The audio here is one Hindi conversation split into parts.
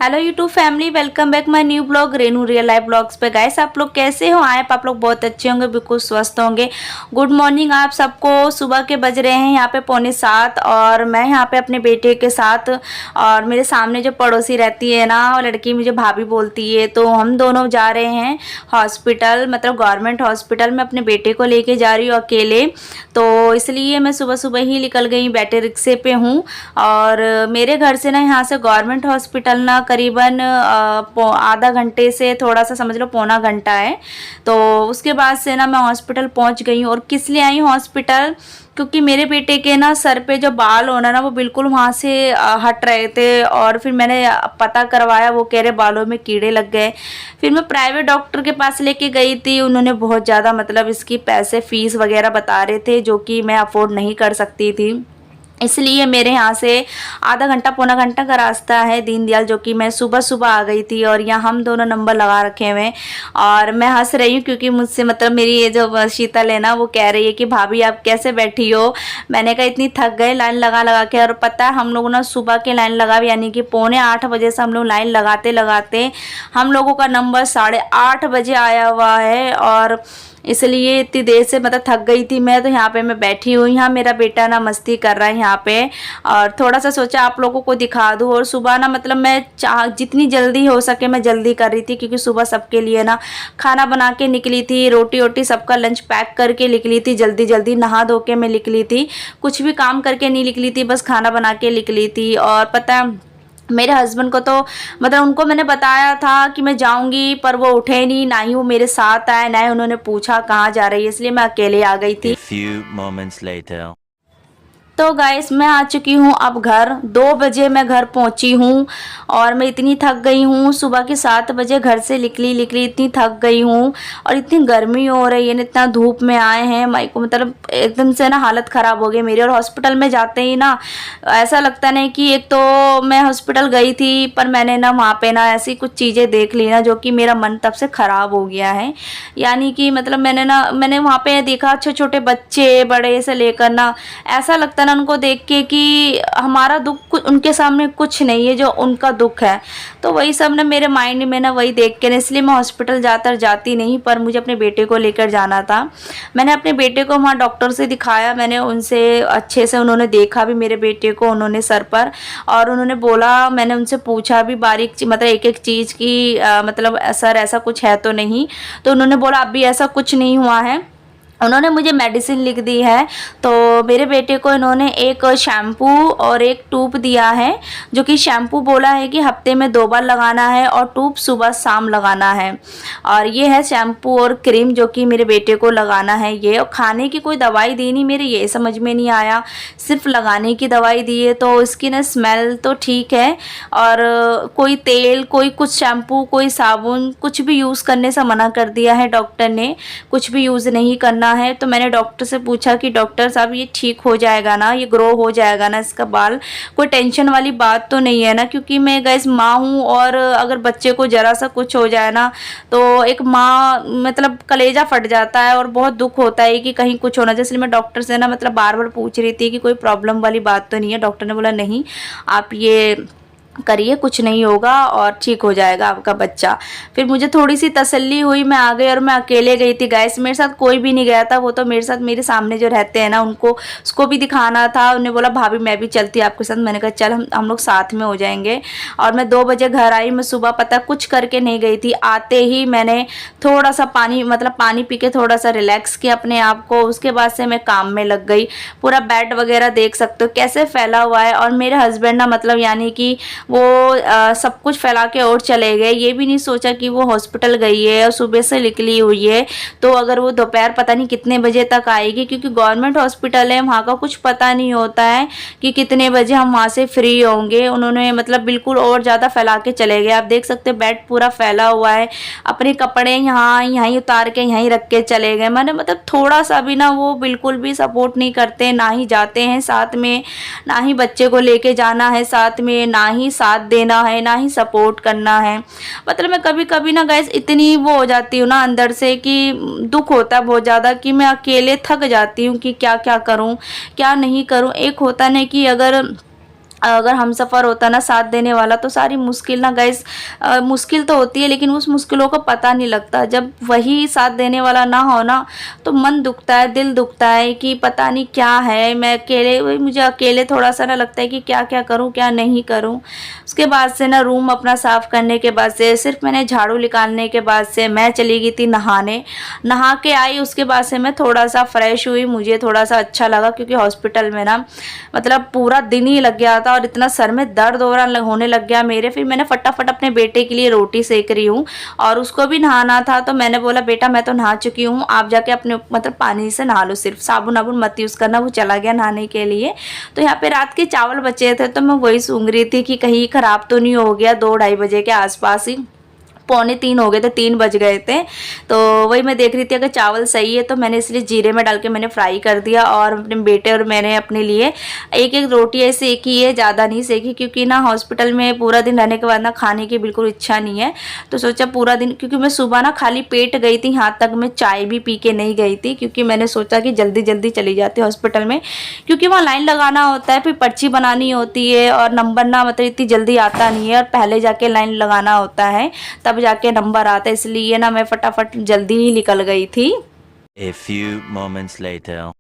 Hello YouTube family, welcome back my new blog Renu real life blogs पे। गाइस, आप लोग कैसे हो? आप लोग बहुत अच्छे होंगे, बिल्कुल स्वस्थ होंगे। गुड मॉर्निंग आप सबको। सुबह के बज रहे हैं यहाँ पे 6:45 और मैं यहाँ पे अपने बेटे के साथ, और मेरे सामने जो पड़ोसी रहती है ना, वो लड़की मुझे भाभी बोलती है, तो हम दोनों जा रहे हैं हॉस्पिटल, मतलब गवर्नमेंट हॉस्पिटल में अपने बेटे को लेके जा रही हूँ अकेले। तो इसलिए मैं सुबह सुबह ही निकल गई, बैटरी रिक्शे पे हूँ। और मेरे घर से ना यहाँ से गवर्नमेंट हॉस्पिटल ना करीबन आधा घंटे से थोड़ा सा समझ लो पौना घंटा है। तो उसके बाद से ना मैं हॉस्पिटल पहुँच गई हूँ। और किस लिए आई हूँ हॉस्पिटल? क्योंकि मेरे बेटे के ना सर पे जो बाल होना ना वो बिल्कुल वहाँ से हट रहे थे, और फिर मैंने पता करवाया, वो कह रहे बालों में कीड़े लग गए। फिर मैं प्राइवेट डॉक्टर के पास लेके गई थी। उन्होंने बहुत ज़्यादा मतलब इसकी पैसे फीस वगैरह बता रहे थे, जो कि मैं अफोर्ड नहीं कर सकती थी। इसलिए मेरे यहाँ से आधा घंटा पौना घंटा का रास्ता है दीनदयाल, जो कि मैं सुबह सुबह आ गई थी। और यहाँ हम दोनों नंबर लगा रखे हुए हैं। और मैं हंस रही हूँ क्योंकि मुझसे मतलब मेरी ये जो शीतल है ना, वो कह रही है कि भाभी आप कैसे बैठी हो? मैंने कहा इतनी थक गए लाइन लगा लगा के। और पता है हम लोग ना सुबह के लाइन लगा, यानी कि 7:45 से हम लोग लाइन लगाते लगाते हम लोगों का नंबर 8:30 बजे आया हुआ है। और इसलिए इतनी देर से मतलब थक गई थी मैं। तो यहाँ पे मैं बैठी हूँ, यहाँ मेरा बेटा ना मस्ती कर रहा है यहाँ पे। और थोड़ा सा सोचा आप लोगों को दिखा दूँ। और सुबह ना मतलब मैं जितनी जल्दी हो सके मैं जल्दी कर रही थी, क्योंकि सुबह सबके लिए ना खाना बना के निकली थी, रोटी वोटी सबका लंच पैक करके निकली थी, जल्दी जल्दी नहा धो के मैं निकली थी। कुछ भी काम करके नहीं निकली थी, बस खाना बना के निकली थी। और पता है मेरे हस्बैंड को तो मतलब उनको मैंने बताया था कि मैं जाऊंगी, पर वो उठे नहीं, ना ही वो मेरे साथ आए, ना ही उन्होंने पूछा कहाँ जा रही है, इसलिए मैं अकेले आ गई थी। A few moments later. तो गाइस, मैं आ चुकी हूँ अब घर। 2 बजे मैं घर पहुँची हूँ। और मैं इतनी थक गई हूँ, सुबह के 7 बजे घर से निकली इतनी थक गई हूँ। और इतनी गर्मी हो रही है, इतना धूप में आए हैं माई को, मतलब एकदम से ना हालत ख़राब हो गई मेरी। और हॉस्पिटल में जाते ही ना ऐसा लगता नहीं कि, एक तो मैं हॉस्पिटल गई थी पर मैंने ना वहाँ पे ना ऐसी कुछ चीज़ें देख ली ना, जो कि मेरा मन तब से ख़राब हो गया है। यानी कि मतलब मैंने वहाँ पे देखा छोटे छोटे बच्चे बड़े से लेकर ना, ऐसा लगता ना उनको देख के कि हमारा दुख उनके सामने कुछ नहीं है, जो उनका दुख है। तो वही सब ना मेरे माइंड में ना वही देख के ना, इसलिए मैं हॉस्पिटल जाती नहीं, पर मुझे अपने बेटे को लेकर जाना था। मैंने अपने बेटे को वहाँ डॉक्टर से दिखाया, मैंने उनसे अच्छे से, उन्होंने देखा भी मेरे बेटे को, उन्होंने सर पर। और उन्होंने बोला, मैंने उनसे पूछा भी बारीक मतलब एक एक चीज़ की मतलब सर ऐसा कुछ है तो नहीं? तो उन्होंने बोला अभी ऐसा कुछ नहीं हुआ है। उन्होंने मुझे मेडिसिन लिख दी है। तो मेरे बेटे को इन्होंने एक शैम्पू और एक ट्यूब दिया है, जो कि शैम्पू बोला है कि हफ्ते में 2 बार लगाना है, और ट्यूब सुबह शाम लगाना है। और ये है शैम्पू और क्रीम जो कि मेरे बेटे को लगाना है ये। और खाने की कोई दवाई दी नहीं, मेरे ये समझ में नहीं आया, सिर्फ लगाने की दवाई दी है। तो इसकी ना स्मेल तो ठीक है, और कोई तेल, कोई कुछ शैम्पू, कोई साबुन, कुछ भी यूज़ करने से मना कर दिया है डॉक्टर ने, कुछ भी यूज़ नहीं करना है। तो मैंने डॉक्टर से पूछा कि डॉक्टर साहब ये ठीक हो जाएगा ना, ये ग्रो हो जाएगा ना इसका बाल? कोई टेंशन वाली बात तो नहीं है ना? क्योंकि मैं गैस माँ हूँ, और अगर बच्चे को ज़रा सा कुछ हो जाए ना, तो एक माँ मतलब कलेजा फट जाता है, और बहुत दुख होता है कि कहीं कुछ होना चाहिए। इसलिए मैं डॉक्टर से ना मतलब बार बार पूछ रही थी कि कोई प्रॉब्लम वाली बात तो नहीं है। डॉक्टर ने बोला नहीं, आप ये करिए, कुछ नहीं होगा और ठीक हो जाएगा आपका बच्चा। फिर मुझे थोड़ी सी तसल्ली हुई, मैं आ गई। और मैं अकेले गई थी गाइस, मेरे साथ कोई भी नहीं गया था। वो तो मेरे साथ मेरे सामने जो रहते हैं ना, उसको भी दिखाना था। उन्होंने बोला भाभी मैं भी चलती आपके साथ। मैंने कहा चल, हम लोग साथ में हो जाएंगे। और मैं 2 बजे घर आई। मैं सुबह पता कुछ करके नहीं गई थी, आते ही मैंने थोड़ा सा पानी मतलब पानी पी के थोड़ा सा रिलैक्स किया अपने आप को। उसके बाद से मैं काम में लग गई। पूरा बेड वगैरह देख सकते हो कैसे फैला हुआ है। और मेरे हस्बैंड ना मतलब यानी कि वो सब कुछ फैला के और चले गए। ये भी नहीं सोचा कि वो हॉस्पिटल गई है और सुबह से निकली हुई है, तो अगर वो दोपहर पता नहीं कितने बजे तक आएगी, क्योंकि गवर्नमेंट हॉस्पिटल है, वहाँ का कुछ पता नहीं होता है कि कितने बजे हम वहाँ से फ्री होंगे। उन्होंने मतलब बिल्कुल और ज़्यादा फैला के चले गए। आप देख सकते हैं बेड पूरा फैला हुआ है। अपने कपड़े यहीं उतार के यहीं रख के चले गए। मैंने मतलब थोड़ा सा भी ना वो बिल्कुल भी सपोर्ट नहीं करते, ना ही जाते हैं साथ में, ना ही बच्चे को लेके जाना है साथ में, ना ही साथ देना है, ना ही सपोर्ट करना है। मतलब मैं कभी कभी ना गैस इतनी वो हो जाती हूँ ना अंदर से, कि दुख होता है बहुत ज़्यादा, कि मैं अकेले थक जाती हूँ कि क्या क्या करूँ क्या नहीं करूँ। एक होता नहीं कि अगर अगर हम सफ़र होता ना साथ देने वाला तो सारी मुश्किल ना गाइस, मुश्किल तो होती है लेकिन उस मुश्किलों का पता नहीं लगता। जब वही साथ देने वाला ना हो ना तो मन दुखता है, दिल दुखता है कि पता नहीं क्या है, मैं अकेले, वही मुझे अकेले थोड़ा सा ना लगता है कि क्या क्या करूं क्या नहीं करूं। उसके बाद से ना रूम अपना साफ़ करने के बाद से, सिर्फ मैंने झाड़ू निकालने के बाद से मैं चली गई थी नहाने। नहा के आई, उसके बाद से मैं थोड़ा सा फ्रेश हुई, मुझे थोड़ा सा अच्छा लगा क्योंकि हॉस्पिटल में ना मतलब पूरा दिन ही लग गया था और इतना सर में दर्द हो रहा होने लग गया मेरे। फिर मैंने फटाफट अपने बेटे के लिए रोटी सेक रही हूँ और उसको भी नहाना था, तो मैंने बोला बेटा मैं तो नहा चुकी हूँ, आप जाके अपने मतलब पानी से नहा लो, सिर्फ साबुन वाबुन मत यूज़ करना। वो चला गया नहाने के लिए। तो यहाँ पे रात के चावल बचे थे तो मैं वही सूंघ रही थी कि कहीं ख़राब तो नहीं हो गया। 2-2:30 बजे के आसपास ही, 2:45 हो गए थे, 3 बज गए थे। तो वही मैं देख रही थी अगर चावल सही है, तो मैंने इसलिए जीरे में डाल के मैंने फ्राई कर दिया और अपने बेटे और मैंने अपने लिए एक एक रोटी ऐसे सेकी है, ज़्यादा नहीं सेकी क्योंकि ना हॉस्पिटल में पूरा दिन रहने के बाद ना खाने की बिल्कुल इच्छा नहीं है। तो सोचा पूरा दिन, क्योंकि मैं सुबह ना खाली पेट गई थी, यहाँ तक मैं चाय भी पी के नहीं गई थी क्योंकि मैंने सोचा कि जल्दी जल्दी चली जाती हॉस्पिटल में, क्योंकि वहाँ लाइन लगाना होता है, फिर पर्ची बनानी होती है और नंबर ना मतलब इतनी जल्दी आता नहीं है और पहले जाके लाइन लगाना होता है तब जाके नंबर आता है, इसलिए ना मैं फटाफट जल्दी ही निकल गई थी। A few moments later.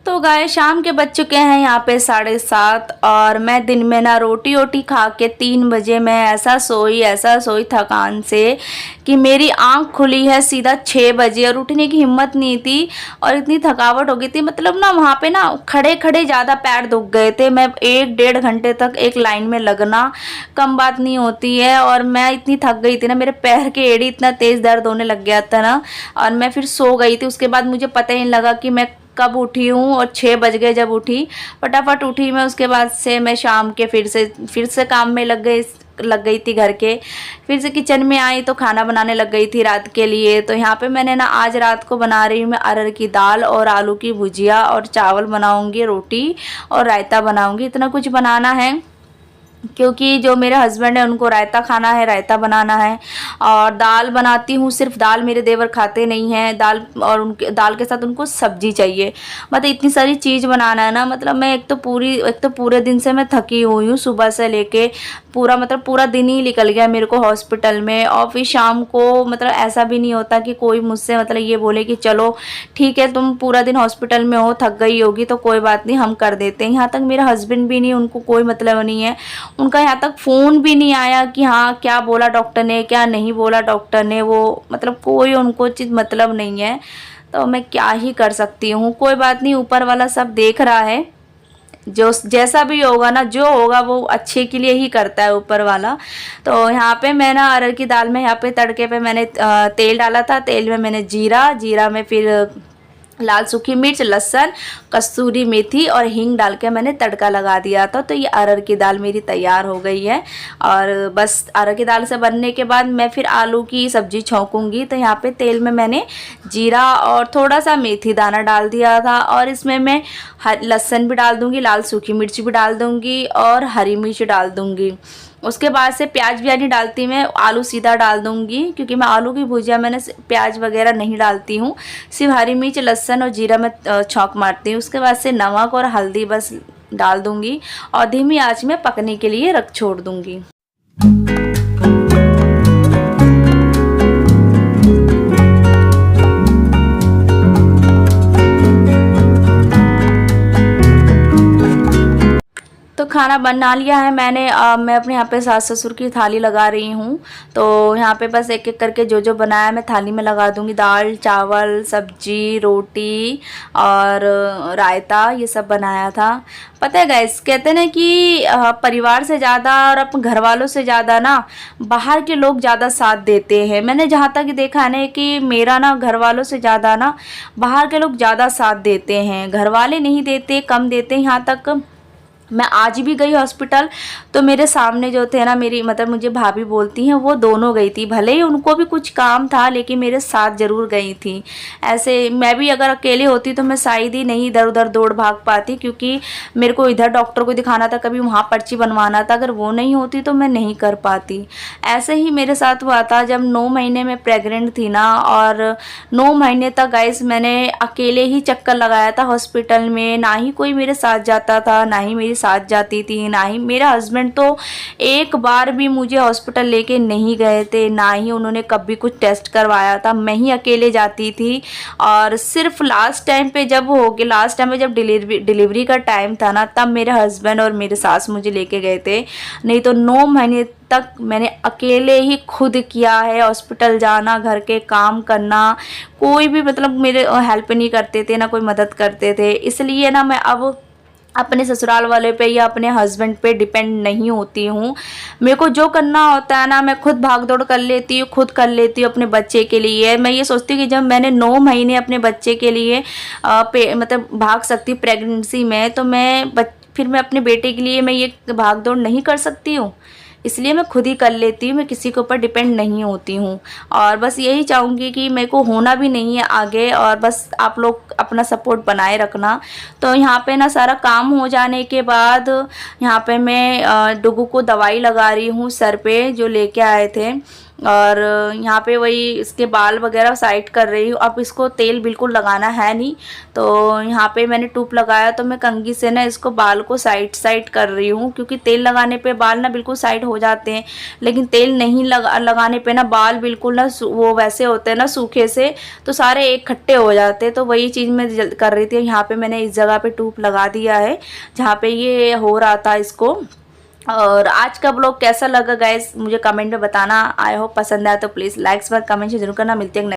तो गाय शाम के बज चुके हैं यहाँ पे 7:30 और मैं दिन में ना रोटी वोटी खा के 3 बजे मैं ऐसा सोई थकान से कि मेरी आंख खुली है सीधा 6 बजे और उठने की हिम्मत नहीं थी और इतनी थकावट हो गई थी। मतलब ना वहाँ पे ना खड़े खड़े ज़्यादा पैर दुख गए थे। मैं 1-1.5 घंटे तक एक लाइन में लगना कम बात नहीं होती है और मैं इतनी थक गई थी ना, मेरे पैर के एड़ी इतना तेज़ दर्द होने लग गया था ना और मैं फिर सो गई थी। उसके बाद मुझे पता ही नहीं लगा कि मैं कब उठी हूँ और 6 बज गए जब उठी, फटाफट उठी मैं। उसके बाद से मैं शाम के फिर से काम में लग गई थी घर के। फिर से किचन में आई तो खाना बनाने लग गई थी रात के लिए। तो यहाँ पे मैंने ना आज रात को बना रही हूँ मैं अरहर की दाल और आलू की भुजिया और चावल बनाऊँगी, रोटी और रायता बनाऊँगी। इतना कुछ बनाना है क्योंकि जो मेरे हस्बैंड है उनको रायता खाना है, रायता बनाना है। और दाल बनाती हूँ, सिर्फ दाल मेरे देवर खाते नहीं हैं दाल, और उनके दाल के साथ उनको सब्जी चाहिए। मतलब इतनी सारी चीज़ बनाना है ना, मतलब मैं एक तो पूरे दिन से मैं थकी हुई हूँ, सुबह से लेके पूरा दिन ही निकल गया मेरे को हॉस्पिटल में। और फिर शाम को मतलब ऐसा भी नहीं होता कि कोई मुझसे मतलब ये बोले कि चलो ठीक है तुम पूरा दिन हॉस्पिटल में हो, थक गई होगी तो कोई बात नहीं हम कर देते हैं। यहाँ तक मेरा हस्बैंड भी नहीं, उनको कोई मतलब नहीं है, उनका यहाँ तक फ़ोन भी नहीं आया कि हाँ क्या बोला डॉक्टर ने क्या नहीं बोला डॉक्टर ने, वो मतलब कोई उनको चीज़ मतलब नहीं है। तो मैं क्या ही कर सकती हूँ, कोई बात नहीं, ऊपर वाला सब देख रहा है। जो जैसा भी होगा ना, जो होगा वो अच्छे के लिए ही करता है ऊपर वाला। तो यहाँ पे मैं ना अरहर की दाल में यहाँ पे तड़के पे मैंने तेल डाला था। तेल में मैंने जीरा में फिर लाल सूखी मिर्च, लहसुन, कसूरी मेथी और हींग डाल के मैंने तड़का लगा दिया था। तो ये अरहर की दाल मेरी तैयार हो गई है। और बस अरहर की दाल से बनने के बाद मैं फिर आलू की सब्ज़ी छौंकूंगी। तो यहाँ पे तेल में मैंने जीरा और थोड़ा सा मेथी दाना डाल दिया था और इसमें मैं लहसुन भी डाल दूँगी, लाल सूखी मिर्च भी डाल दूँगी और हरी मिर्च डाल दूँगी। उसके बाद से प्याज भी नहीं डालती मैं, आलू सीधा डाल दूंगी क्योंकि मैं आलू की भुजिया मैंने प्याज वगैरह नहीं डालती हूँ, सिर्फ हरी मिर्च, लहसुन और जीरा में छौंक मारती हूँ। उसके बाद से नमक और हल्दी बस डाल दूंगी और धीमी आंच में पकने के लिए छोड़ दूंगी। तो खाना बना लिया है मैंने। मैं अपने यहाँ पे सास ससुर की थाली लगा रही हूँ। तो यहाँ पे बस एक एक करके जो जो बनाया मैं थाली में लगा दूँगी। दाल, चावल, सब्जी, रोटी और रायता, ये सब बनाया था। पता है गाइस, कहते हैं ना कि परिवार से ज़्यादा और अपने घर वालों से ज़्यादा ना बाहर के लोग ज़्यादा साथ देते हैं। मैंने जहाँ तक देखा है ना कि मेरा ना घर वालों से ज़्यादा ना बाहर के लोग ज़्यादा साथ देते हैं, घर वाले नहीं देते, कम देते हैं। यहाँ तक मैं आज भी गई हॉस्पिटल तो मेरे सामने जो थे ना, मेरी मतलब मुझे भाभी बोलती हैं, वो दोनों गई थी। भले ही उनको भी कुछ काम था लेकिन मेरे साथ ज़रूर गई थी। ऐसे मैं भी अगर अकेले होती तो मैं शायद ही नहीं इधर उधर दौड़ भाग पाती, क्योंकि मेरे को इधर डॉक्टर को दिखाना था, कभी वहाँ पर्ची बनवाना था। अगर वो नहीं होती तो मैं नहीं कर पाती। ऐसे ही मेरे साथ हुआ था जब 9 महीने में प्रेग्नेंट थी ना, और 9 महीने तक गाइस मैंने अकेले ही चक्कर लगाया था हॉस्पिटल में। ना ही कोई मेरे साथ जाता था, ना ही मेरी साथ जाती थी, ना ही मेरा हस्बैंड तो एक बार भी मुझे हॉस्पिटल लेके नहीं गए थे, ना ही उन्होंने कभी कुछ टेस्ट करवाया था। मैं ही अकेले जाती थी। और सिर्फ लास्ट टाइम पे जब डिलीवरी का टाइम था ना, तब मेरे हस्बैंड और मेरे सास मुझे लेके गए थे, नहीं तो 9 महीने तक मैंने अकेले ही खुद किया है। हॉस्पिटल जाना, घर के काम करना, कोई भी मतलब मेरे हेल्प नहीं करते थे, ना कोई मदद करते थे। इसलिए ना मैं अब अपने ससुराल वाले पे या अपने हस्बैंड पे डिपेंड नहीं होती हूँ। मेरे को जो करना होता है ना, मैं खुद भाग दौड़ कर लेती हूँ, खुद कर लेती हूँ अपने बच्चे के लिए। मैं ये सोचती हूँ कि जब मैंने 9 महीने अपने बच्चे के लिए मतलब भाग सकती प्रेगनेंसी में, तो फिर मैं अपने बेटे के लिए मैं ये भाग दौड़ नहीं कर सकती हूँ। इसलिए मैं खुद ही कर लेती हूँ, मैं किसी के ऊपर डिपेंड नहीं होती हूँ। और बस यही चाहूँगी कि मेरे को होना भी नहीं है आगे, और बस आप लोग अपना सपोर्ट बनाए रखना। तो यहाँ पे ना सारा काम हो जाने के बाद यहाँ पे मैं डुगू को दवाई लगा रही हूँ सर पे, जो लेके आए थे। और यहाँ पे वही इसके बाल वगैरह साइड कर रही हूँ। अब इसको तेल बिल्कुल लगाना है नहीं, तो यहाँ पे मैंने टूप लगाया, तो मैं कंघी से ना इसको बाल को साइड कर रही हूँ, क्योंकि तेल लगाने पे बाल ना बिल्कुल साइड हो जाते हैं, लेकिन तेल नहीं लगाने पे ना बाल बिल्कुल ना वो वैसे होते हैं ना सूखे से, तो सारे एक खट्टे हो जाते हैं। तो वही चीज़ मैं कर रही थी। यहाँ पे मैंने इस जगह पे टूप लगा दिया है जहाँ पे ये हो रहा था इसको। और आज का ब्लॉग कैसा लगा गाइस, मुझे कमेंट में बताना। आई होप पसंद आया तो प्लीज़ लाइक्स पर कमेंट जरूर करना। मिलते हैं